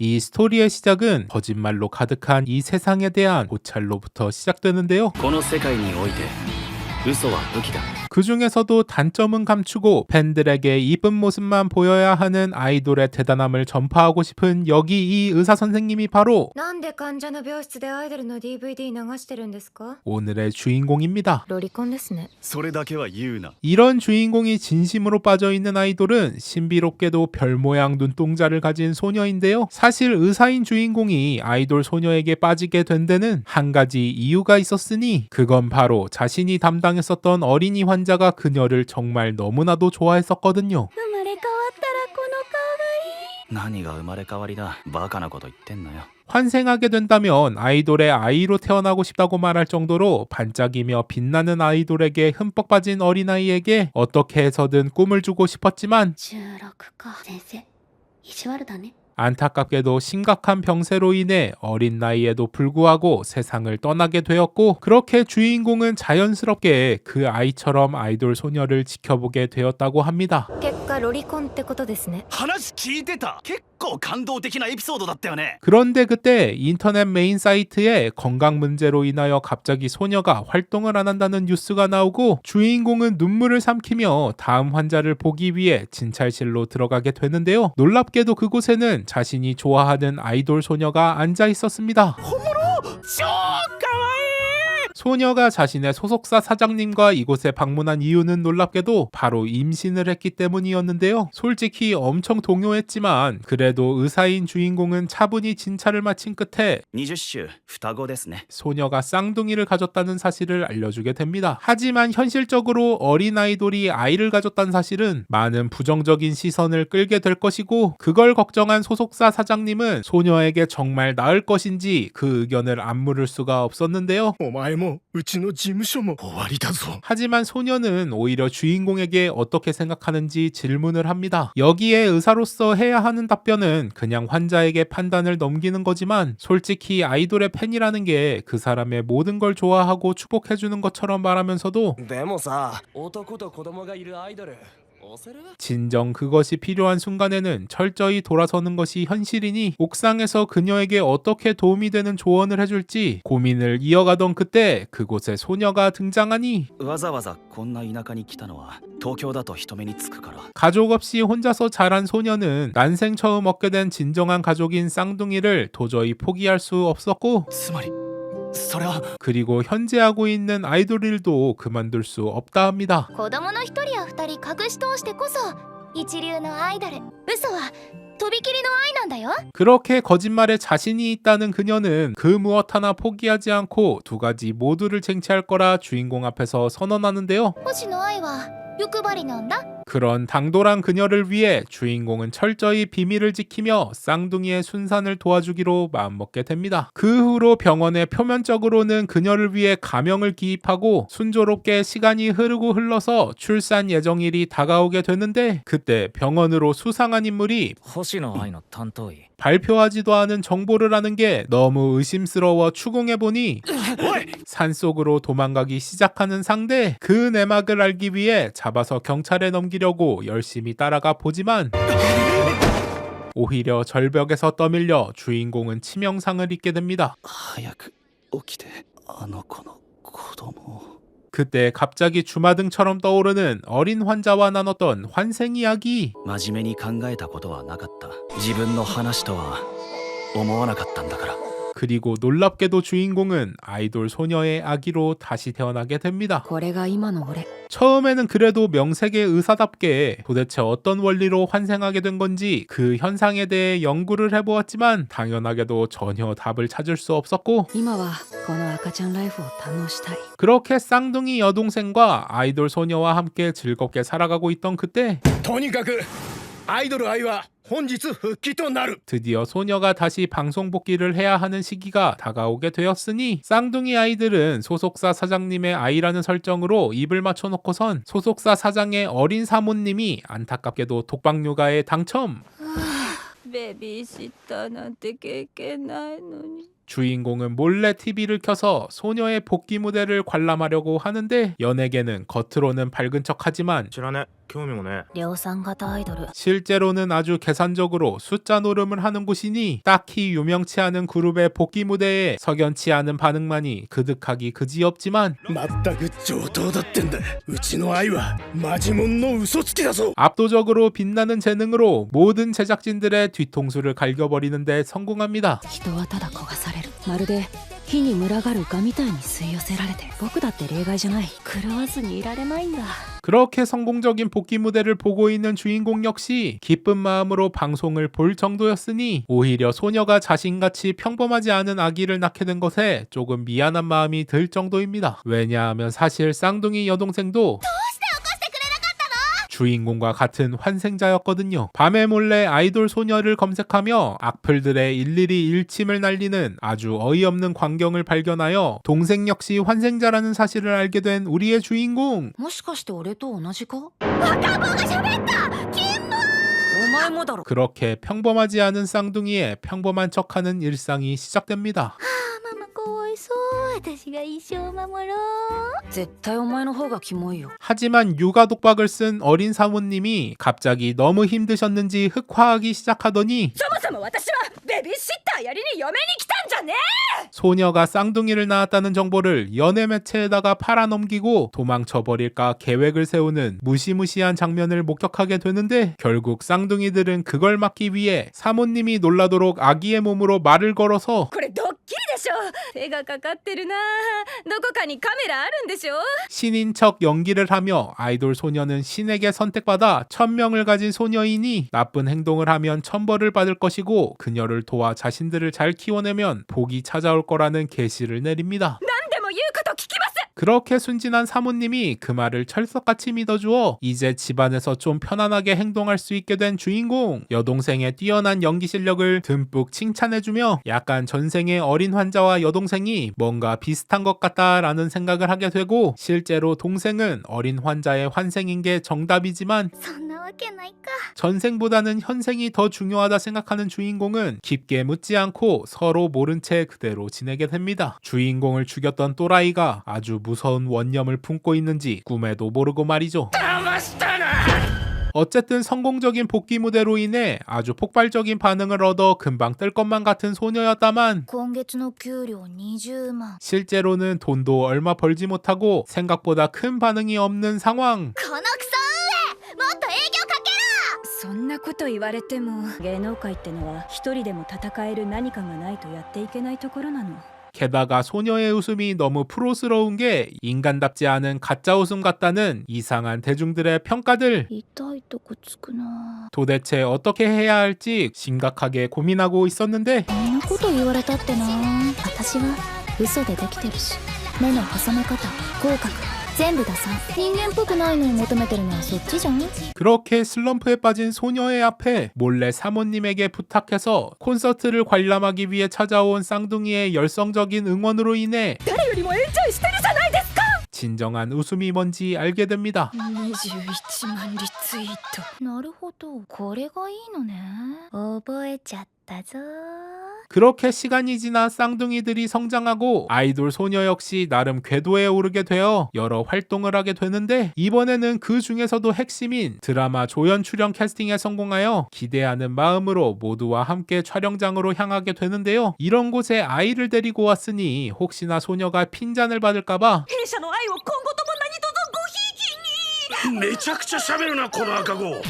이 스토리의 시작은 거짓말로 가득한 이 세상에 대한 고찰로부터 시작되는데요. この世界において嘘は武器だ。 그 중에서도 단점은 감추고 팬들에게 이쁜 모습만 보여야 하는 아이돌의 대단함을 전파하고 싶은 여기 이 의사 선생님이 바로 なんで患者の病室でアイドルの DVD 流してるんですか？ 오늘의 주인공입니다. ロリコンですね。それだけは言うな。 이런 주인공이 진심으로 빠져있는 아이돌은 신비롭게도 별 모양 눈동자를 가진 소녀인데요. 사실 의사인 주인공이 아이돌 소녀에게 빠지게 된 데는 한 가지 이유가 있었으니 그건 바로 자신이 담당했었던 어린이 환자가 그녀를 정말 너무나도 좋아했었거든요. 生まれ変わったらこの顔がいい。何が生まれ変わりだ。バカなこと言ってんなよ。 환생하게 된다면 아이돌의 아이로 태어나고 싶다고 말할 정도로 반짝이며 빛나는 아이돌에게 흠뻑 빠진 어린아이에게 어떻게 해서든 꿈을 주고 싶었지만 16か。先生、意地悪だね。 안타깝게도 심각한 병세로 인해 어린 나이에도 불구하고 세상을 떠나게 되었고 그렇게 주인공은 자연스럽게 그 아이처럼 아이돌 소녀를 지켜보게 되었다고 합니다. 結果ロリコンってことですね。話聞いてた。結構感動的なエピソードだったよね。 그런데 그때 인터넷 메인 사이트에 건강 문제로 인하여 갑자기 소녀가 활동을 안 한다는 뉴스가 나오고 주인공은 눈물을 삼키며 다음 환자를 보기 위해 진찰실로 들어가게 되는데요. 놀랍게도 그곳에는 자신이 좋아하는 아이돌 소녀가 앉아 있었습니다. 소녀가 자신의 소속사 사장님과 이곳에 방문한 이유는 놀랍게도 바로 임신을 했기 때문이었는데요. 솔직히 엄청 동요했지만 그래도 의사인 주인공은 차분히 진찰을 마친 끝에 20週双子ですね。 소녀가 쌍둥이를 가졌다는 사실을 알려주게 됩니다. 하지만 현실적으로 어린 아이돌이 아이를 가졌다는 사실은 많은 부정적인 시선을 끌게 될 것이고 그걸 걱정한 소속사 사장님은 소녀에게 정말 나을 것인지 그 의견을 안 물을 수가 없었는데요. お前もうちの事務所も終わりだぞ。 하지만 소녀는 오히려 주인공에게 어떻게 생각하는지 질문을 합니다. 여기에 의사로서 해야 하는 답변은 그냥 환자에게 판단을 넘기는 거지만 솔직히 아이돌의 팬이라는 게 그 사람의 모든 걸 좋아하고 축복해주는 것처럼 말하면서도 でもさ、男と子供がいるアイドル押せる？ 진정 그것이 필요한 순간에는 철저히 돌아서는 것이 현실이니 옥상에서 그녀에게 어떻게 도움이 되는 조언을 해줄지 고민을 이어가던 그때 그곳에 소녀가 등장하니 わざわざこんな田舎に来たのは東京だと人目につくから。 가족 없이 혼자서 자란 소녀는 난생 처음 얻게 된 진정한 가족인 쌍둥이를 도저히 포기할 수 없었고 つまりそれは 그리고 현재 하고 있는 아이돌 일도 그만둘 수 없다 합니다. 子供の一人や二人隠し通してこそ一流のアイドル。嘘はとびきりの愛なんだよ。 그렇게 거짓말에 자신이 있다는 그녀는 그 무엇 하나 포기하지 않고 두 가지 모두를 쟁취할 거라 주인공 앞에서 선언하는데요. 星の愛は欲張りなんだ。 그런 당돌한 그녀를 위해 주인공은 철저히 비밀을 지키며 쌍둥이의 순산을 도와주기로 마음먹게 됩니다. 그 후로 병원에 표면적으로는 그녀를 위해 가명을 기입하고 순조롭게 시간이 흘러서 출산 예정일이 다가오게 되는데 그때 병원으로 수상한 인물이 星野愛の担当医。 발표하지도 않은 정보를 아는 게 너무 의심스러워 추궁해보니 산속으로 도망가기 시작하는 상대. 그 내막을 알기 위해 잡아서 경찰에 넘기려고 열심히 따라가 보지만 오히려 절벽에서 떠밀려 주인공은 치명상을 입게 됩니다. 早く起きてあの子の子供。 그때 갑자기 주마등처럼 떠오르는 어린 환자와 나눴던 환생 이야기. 真面目に考えたことはなかった。自分の話とは思わなかったんだから。 그리고 놀랍게도 주인공은 아이돌 소녀의 아기로 다시 태어나게 됩니다. これが今の俺。 처음에는 그래도 명색의 의사답게 도대체 어떤 원리로 환생하게 된 건지 그 현상에 대해 연구를 해보았지만 당연하게도 전혀 답을 찾을 수 없었고 今はこの赤ちゃんライフを堪能したい。 그렇게 쌍둥이 여동생과 아이돌 소녀와 함께 즐겁게 살아가고 있던 그때 とにかくアイドル愛は本日復帰となる。 드디어 소녀가 다시 방송 복귀를 해야 하는 시기가 다가오게 되었으니 쌍둥이 아이들은 소속사 사장님의 아이라는 설정으로 입을 맞춰놓고선 소속사 사장의 어린 사모님이 안타깝게도 독박 육아에 당첨. ベビーシッターなんて経験ないのに。 주인공은 몰래 TV를 켜서 소녀의 복귀 무대를 관람하려고 하는데 연예계는 겉으로는 밝은 척하지만 知らね。興味もね量産型アイドル 실제로는 아주 계산적으로 숫자 노름을 하는 곳이니 딱히 유명치 않은 그룹의 복귀 무대에 석연치 않은 반응만이 그득하기 그지없지만 まったく上等だってんだ。うちの愛はマジモンの嘘つきだぞ。 압도적으로 빛나는 재능으로 모든 제작진들의 뒤통수를 갈겨버리는 데 성공합니다. 人はただ焦がされる。まるで火に群がる蛾みたいに吸い寄せられて、僕だって例外じゃない。狂わずにいられないんだ。 그렇게 성공적인 복귀 무대를 보고 있는 주인공 역시 기쁜 마음으로 방송을 볼 정도였으니 오히려 소녀가 자신같이 평범하지 않은 아기를 낳게 된 것에 조금 미안한 마음이 들 정도입니다. 왜냐하면 사실 쌍둥이 여동생도 주인공과 같은 환생자였거든요. 밤에 몰래 아이돌 소녀를 검색하며 악플들의 일일이 일침을 날리는 아주 어이없는 광경을 발견하여 동생 역시 환생자라는 사실을 알게 된 우리의 주인공. もしかして俺と同じか？赤棒が喋った金棒お前もだろ。 그렇게 평범하지 않은 쌍둥이의 평범한 척하는 일상이 시작됩니다. ママかわいそう私が一生守ろう絶対お前の方がキモいよ。 하지만 육아 독박을 쓴 어린 사모님이 갑자기 너무 힘드셨는지 흑화하기 시작하더니 そもそも私はベビーシッターやりに嫁に来たんじゃねえ。 소녀가 쌍둥이를 낳았다는 정보를 연예 매체에다가 팔아넘기고 도망쳐버릴까 계획을 세우는 무시무시한 장면을 목격하게 되는데 결국 쌍둥이들은 그걸 막기 위해 사모님이 놀라도록 아기의 몸으로 말을 걸어서 これドッキリでしょ。手がかかってるな。どこかにカメラあるんでしょ。 신인 척 연기를 하며 아이돌 소녀는 신에게 선택받아 1000명을 가진 소녀이니 나쁜 행동을 하면 천벌을 받을 것이고 그녀를 도와 자신들을 잘 키워내면 복이 찾아올 거라는 계시를 내립니다. 何でも言うこと聞きます。 그렇게 순진한 사모님이 그 말을 철석같이 믿어주어 이제 집안에서 좀 편안하게 행동할 수 있게 된 주인공. 여동생의 뛰어난 연기 실력을 듬뿍 칭찬해주며 약간 전생의 어린 환자와 여동생이 뭔가 비슷한 것 같다라는 생각을 하게 되고 실제로 동생은 어린 환자의 환생인 게 정답이지만 そんなわけないか 전생보다는 현생이 더 중요하다 생각하는 주인공은 깊게 묻지 않고 서로 모른 채 그대로 지내게 됩니다. 주인공을 죽였던 또라이가 아주 무서운 원념을 품고 있는지 꿈에도 모르고 말이죠. 어쨌든 성공적인 복귀 무대로 인해 아주 폭발적인 반응을 얻어 금방 뜰 것만 같은 소녀였다만 今月の給料20万 실제로는 돈도 얼마 벌지 못하고 생각보다 큰 반응이 없는 상황. このクソ運営もっと営業かけろそんなこと言われても、芸能界ってのは一人でも戦える何かがないとやっていけないところなの。 게다가 소녀의 웃음이 너무 프로스러운 게 인간답지 않은 가짜 웃음 같다는 이상한 대중들의 평가들. 痛いとこつくな 도대체 어떻게 해야 할지 심각하게 고민하고 있었는데 こんなこと言われたってな私は嘘でできてるし目の細め方口角全部ダサい人間っぽくないのを求めてるのはそっちじゃん 그렇게 슬럼프에 빠진 소녀의 앞에 몰래 사모님에게 부탁해서 콘서트를 관람하기 위해 찾아온 쌍둥이의 열성적인 응원으로 인해 誰よりもエンジョイしてるじゃないですか。 진정한 웃음이 뭔지 알게 됩니다. 21万リツイート。なるほどこれがいいのね覚えちゃったぞ 그렇게 시간이 지나 쌍둥이들이 성장하고 아이돌 소녀 역시 나름 궤도에 오르게 되어 여러 활동을 하게 되는데 이번에는 그 중에서도 핵심인 드라마 조연 출연 캐스팅에 성공하여 기대하는 마음으로 모두와 함께 촬영장으로 향하게 되는데요. 이런 곳에 아이를 데리고 왔으니 혹시나 소녀가 핀잔을 받을까봐 弊社の愛を今後とも何卒ごひいきに。めちゃくちゃ喋るなこの赤子。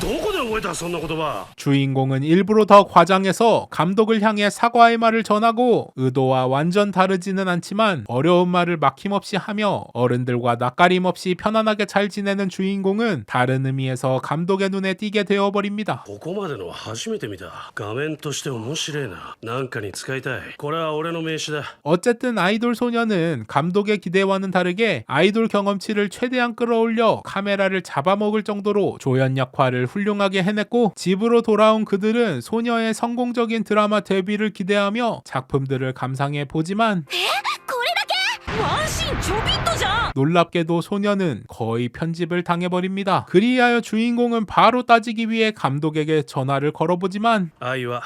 どこで覚えたそんな言葉。 주인공은 일부러 더 과장해서 감독을 향해 사과의 말을 전하고 의도와 완전 다르지는 않지만 어려운 말을 막힘없이 하며 어른들과 낯가림 없이 편안하게 잘 지내는 주인공은 다른 의미에서 감독의 눈에 띄게 되어버립니다. ここまでのは初めて見た。画面として面白いな。なんかに使いたい。これは俺の名刺だ。 어쨌든 아이돌 소녀는 감독의 기대와는 다르게 아이돌 경험치를 최대한 끌어올려 카메라를 잡아먹을 정도로 조연 역할을 훌륭하게 해냈고 집으로 돌아온 그들은 소녀의 성공적인 드라마 데뷔를 기대하며 작품들을 감상해 보지만 これだけワンシーンちょびっとじゃん。 놀랍게도 소녀는 거의 편집을 당해버립니다. 그리하여 주인공은 바로 따지기 위해 감독에게 전화를 걸어보지만 愛は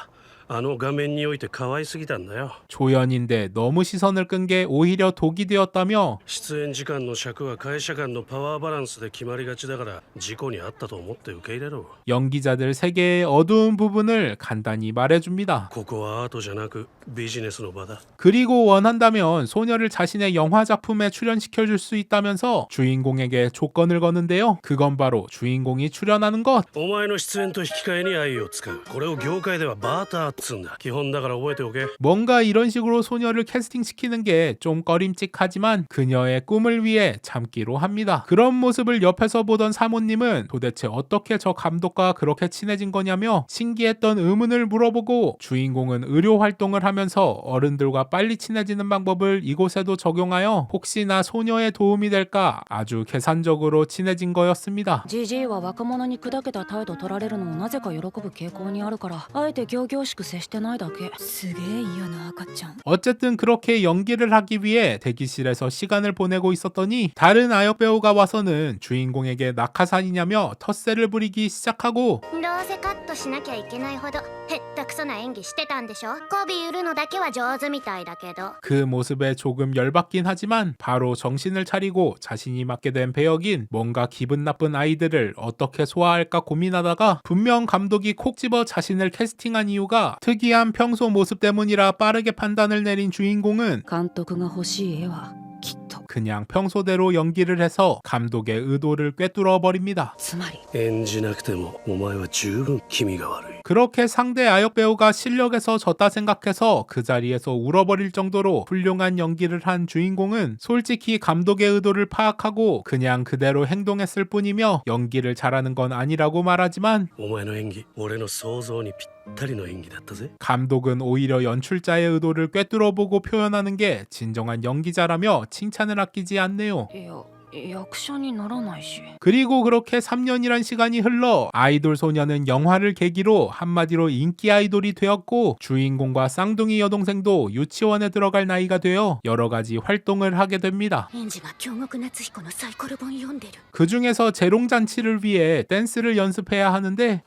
あの画面において可愛すぎたんだよ。 조연인데 너무 시선을 끈 게 오히려 독이 되었다며 出演時間の尺は会社間のパワーバランスで決まりがちだから事故にあったと思って受け入れろ。 연기자들 세계의 어두운 부분을 간단히 말해줍니다. ここはアートじゃなくビジネスの場だ。 그리고 원한다면 소녀를 자신의 영화 작품에 출연시켜줄 수 있다면서 주인공에게 조건을 거는데요. 그건 바로 주인공이 출연하는 것. お前の出演と引き換えに愛を使う。これを業界ではバーターっつうんだ。基本だから覚えておけ。 뭔가 이런 식으로 소녀를 캐스팅시키는 게 좀 꺼림칙하지만 그녀의 꿈을 위해 참기로 합니다. 그런 모습을 옆에서 보던 사모님은 도대체 어떻게 저 감독과 그렇게 친해진 거냐며 신기했던 의문을 물어보고 주인공은 의료 활동을 하면서 어른들과 빨리 친해지는 방법을 이곳에도 적용하여 혹시나 소녀의 도움이 될까 아주 계산적으로 친해진 거였습니다. ジジイは若者に砕けた態度取られるのをなぜか喜ぶ傾向にあるからあえて仰々しく接してないだけ。すげえ嫌な赤ちゃん。 어쨌든 그렇게 연기를 하기 위해 대기실에서 시간을 보내고 있었더니 다른 아역 배우가 와서는 주인공에게 낙하산이냐며 텃세를 부리기 시작하고 どうせカットしなきゃいけないほどへったくそな演技してたんでしょ。媚び売るのだけは上手みたいだけど。 그 모습에 조금 열받긴 하지만 바로 정신을 차리고 자신이 맡게 된 배역인 뭔가 기분 나쁜 아이들을 어떻게 소화할까 고민하다가 분명 감독이 콕 집어 자신을 캐스팅한 이유가 특이한 평소 모습 때문이라 빠르게 판단을 내린 주인공은 監督が欲しい絵はきっと 그냥 평소대로 연기를 해서 감독의 의도를 꿰뚫어 버립니다. つまり演じなくてもお前は十分気味が悪い。 그렇게 상대 아역 배우가 실력에서 졌다 생각해서 그 자리에서 울어버릴 정도로 훌륭한 연기를 한 주인공은 솔직히 감독의 의도를 파악하고 그냥 그대로 행동했을 뿐이며 연기를 잘하는 건 아니라고 말하지만 お前の演技俺の想像にぴったりの演技だったぜ。 감독은 오히려 연출자의 의도를 꿰뚫어보고 표현하는 게 진정한 연기자라며 칭찬을 아끼지 않네요. いや役者にならないし。 그리고 그렇게 3년이란 시간이 흘러 아이돌 소녀는 영화를 계기로 한마디로 인기 아이돌이 되었고 주인공과 쌍둥이 여동생도 유치원에 들어갈 나이가 되어 여러 가지 활동을 하게 됩니다. エンジが京極夏彦のサイコロ本読んでる。 그 중에서 재롱잔치를 위해 댄스를 연습해야 하는데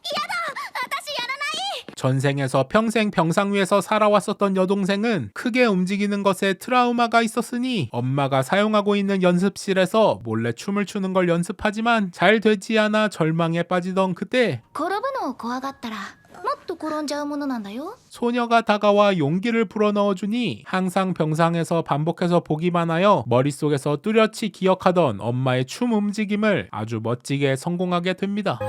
전생에서 평생 병상 위에서 살아왔었던 여동생은 크게 움직이는 것에 트라우마가 있었으니 엄마가 사용하고 있는 연습실에서 몰래 춤을 추는 걸 연습하지만 잘 되지 않아 절망에 빠지던 그때 転ぶのを怖がったらもっと転んじゃうものなんだよ。 소녀가 다가와 용기를 불어넣어주니 항상 병상에서 반복해서 보기만 하여 머릿속에서 뚜렷이 기억하던 엄마의 춤 움직임을 아주 멋지게 성공하게 됩니다.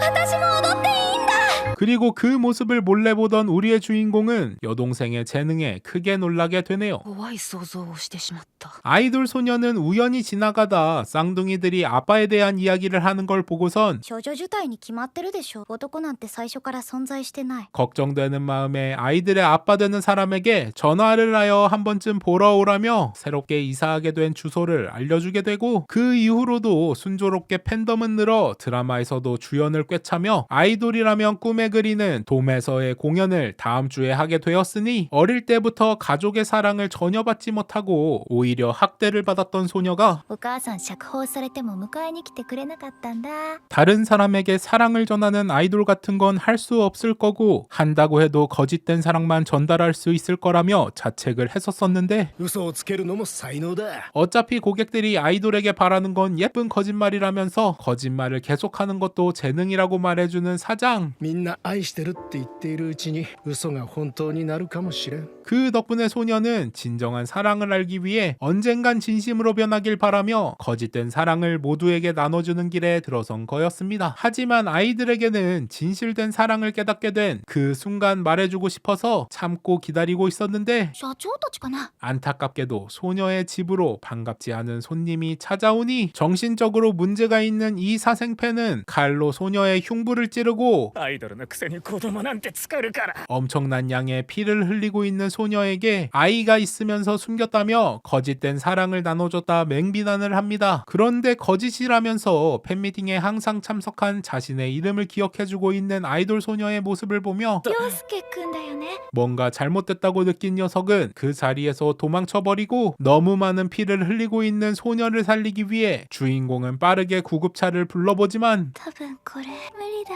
그리고 그 모습을 몰래 보던 우리의 주인공은 여동생의 재능에 크게 놀라게 되네요. 怖い想像をしてしまった。 아이돌 소녀는 우연히 지나가다 쌍둥이들이 아빠에 대한 이야기를 하는 걸 보고선 少女受胎に決まってるでしょ。男なんて最初から存在してない。 걱정되는 마음에 아이들의 아빠 되는 사람에게 전화를 하여 한 번쯤 보러 오라며 새롭게 이사하게 된 주소를 알려주게 되고 그 이후로도 순조롭게 팬덤은 늘어 드라마에서도 주연을 꿰차며 아이돌이라면 꿈에 그리는 돔에서의 공연을 다음 주에 하게 되었으니 어릴 때부터 가족의 사랑을 전혀 받지 못하고 오히려 학대를 받았던 소녀가 お母さん釈放されても迎えに来てくれなかったんだ。 다른 사람에게 사랑을 전하는 아이돌 같은 건 할 수 없을 거고 한다고 해도 거짓된 사랑만 전달할 수 있을 거라며 자책을 했었었는데 嘘をつけるのも才能だ。 어차피 고객들이 아이돌에게 바라는 건 예쁜 거짓말이라면서 거짓말을 계속하는 것도 재능이라고 말해주는 사장. みんな愛してるって言っているうちに嘘が本当になるかもしれん。 그 덕분에 소녀는 진정한 사랑을 알기 위해 언젠간 진심으로 변하길 바라며 거짓된 사랑을 모두에게 나눠주는 길에 들어선 거였습니다. 하지만 아이들에게는 진실된 사랑을 깨닫게 된 그 순간 말해주고 싶어서 참고 기다리고 있었는데 社長たちかな。 안타깝게도 소녀의 집으로 반갑지 않은 손님이 찾아오니 정신적으로 문제가 있는 이 사생팬은 칼로 소녀의 흉부를 찌르고 アイドルのくせに子供なんて作るから。 엄청난 양의 피를 흘리고 있는 소녀에게 아이가 있으면서 숨겼다며 거짓된 사랑을 나눠줬다 맹비난을 합니다. 그런데 거짓이라면서 팬미팅에 항상 참석한 자신의 이름을 기억해주고 있는 아이돌 소녀의 모습을 보며 陽介くんだよね。 뭔가 잘못됐다고 느낀 녀석은 그 자리에서 도망쳐버리고 너무 많은 피를 흘리고 있는 소녀를 살리기 위해 주인공은 빠르게 구급차를 불러보지만 多分これ無理だ。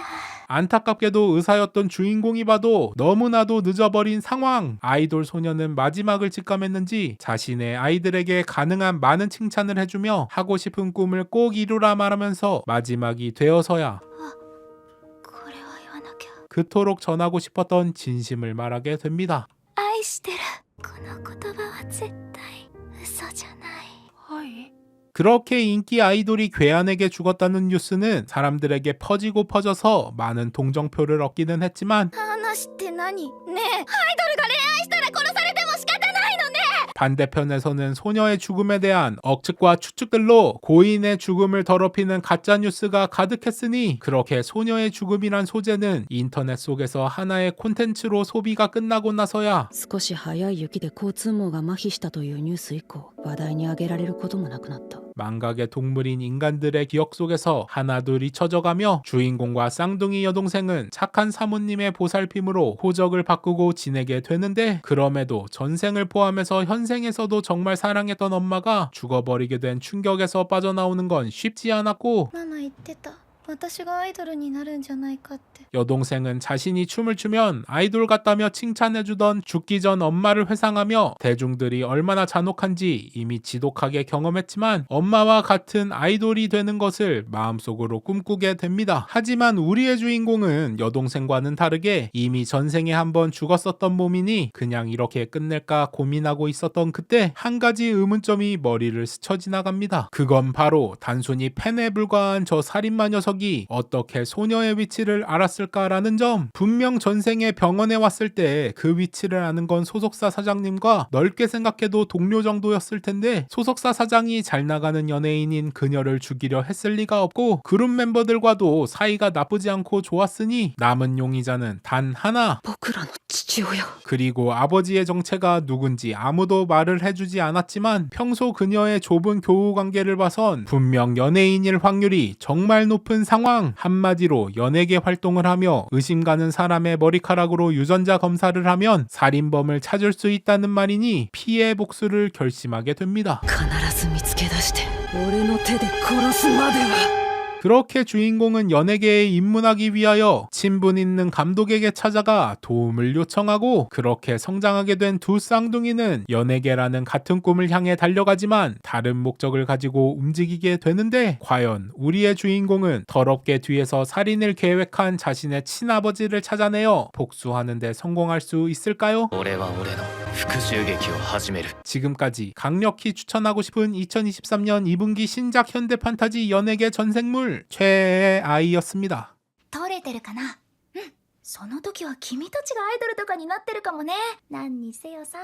안타깝게도 그때도 의사였던 주인공이 봐도 너무나도 늦어버린 상황. 아이돌 소녀는 마지막을 직감했는지 자신의 아이들에게 가능한 많은 칭찬을 해주며 하고 싶은 꿈을 꼭 이루라 말하면서 마지막이 되어서야 これは言わなきゃ 그토록 전하고 싶었던 진심을 말하게 됩니다. 愛してるこの言葉は絶対嘘じゃない 그렇게 인기 아이돌이 괴한에게 죽었다는 뉴스는 사람들에게 퍼지고 퍼져서 많은 동정표를 얻기는 했지만 話って何ねえアイドルが恋愛したら殺されても仕方ないのね 반대편에서는 소녀의 죽음에 대한 억측과 추측들로 고인의 죽음을 더럽히는 가짜 뉴스가 가득했으니 그렇게 소녀의 죽음이란 소재는 인터넷 속에서 하나의 콘텐츠로 소비가 끝나고 나서야 少し早い雪で交通網が麻痺したというニュース以降話題に上げられることもなくなった 망각의 동물인 인간들의 기억 속에서 하나둘 잊혀져가며 주인공과 쌍둥이 여동생은 착한 사모님의 보살핌으로 호적을 바꾸고 지내게 되는데 그럼에도 전생을 포함해서 현생에서도 정말 사랑했던 엄마가 죽어버리게 된 충격에서 빠져나오는 건 쉽지 않았고 ママ言ってた私がアイドルになるんじゃないかって 여동생은 자신이 춤을 추면 아이돌 같다며 칭찬해주던 죽기 전 엄마를 회상하며 대중들이 얼마나 잔혹한지 이미 지독하게 경험했지만 엄마와 같은 아이돌이 되는 것을 마음속으로 꿈꾸게 됩니다. 하지만 우리의 주인공은 여동생과는 다르게 이미 전생에 한번 죽었었던 몸이니 그냥 이렇게 끝낼까 고민하고 있었던 그때 한 가지 의문점이 머리를 스쳐 지나갑니다. 그건 바로 단순히 팬에 불과한 저 살인마 녀석이 어떻게 소녀의 위치를 알았을까라는 점. 분명 전생에 병원에 왔을 때 그 위치를 아는 건 소속사 사장님과 넓게 생각해도 동료 정도였을 텐데 소속사 사장이 잘 나가는 연예인인 그녀를 죽이려 했을 리가 없고 그룹 멤버들과도 사이가 나쁘지 않고 좋았으니 남은 용의자는 단 하나. 僕らの父親 그리고 아버지의 정체가 누군지 아무도 말을 해주지 않았지만 평소 그녀의 좁은 교우 관계를 봐선 분명 연예인일 확률이 정말 높은 상황. 한마디로 연예계 활동을 하며 의심 가는 사람의 머리카락으로 유전자 검사를 하면 살인범을 찾을 수 있다는 말이니 피해 복수를 결심하게 됩니다. 必ず見つけ出して俺の手で殺すまでは 그렇게 주인공은 연예계에 입문하기 위하여 친분 있는 감독에게 찾아가 도움을 요청하고 그렇게 성장하게 된 두 쌍둥이는 연예계라는 같은 꿈을 향해 달려가지만 다른 목적을 가지고 움직이게 되는데 과연 우리의 주인공은 더럽게 뒤에서 살인을 계획한 자신의 친아버지를 찾아내어 복수하는 데 성공할 수 있을까요? 俺は俺の復讐劇を始める 지금까지 강력히 추천하고 싶은 2023년 2분기 신작 현대 판타지 연예계 전생물 최애의 아이였습니다. 取れてるかなうんその時は君たちがアイドルとかになってるかもね何にせよさ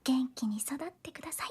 元気に育ってください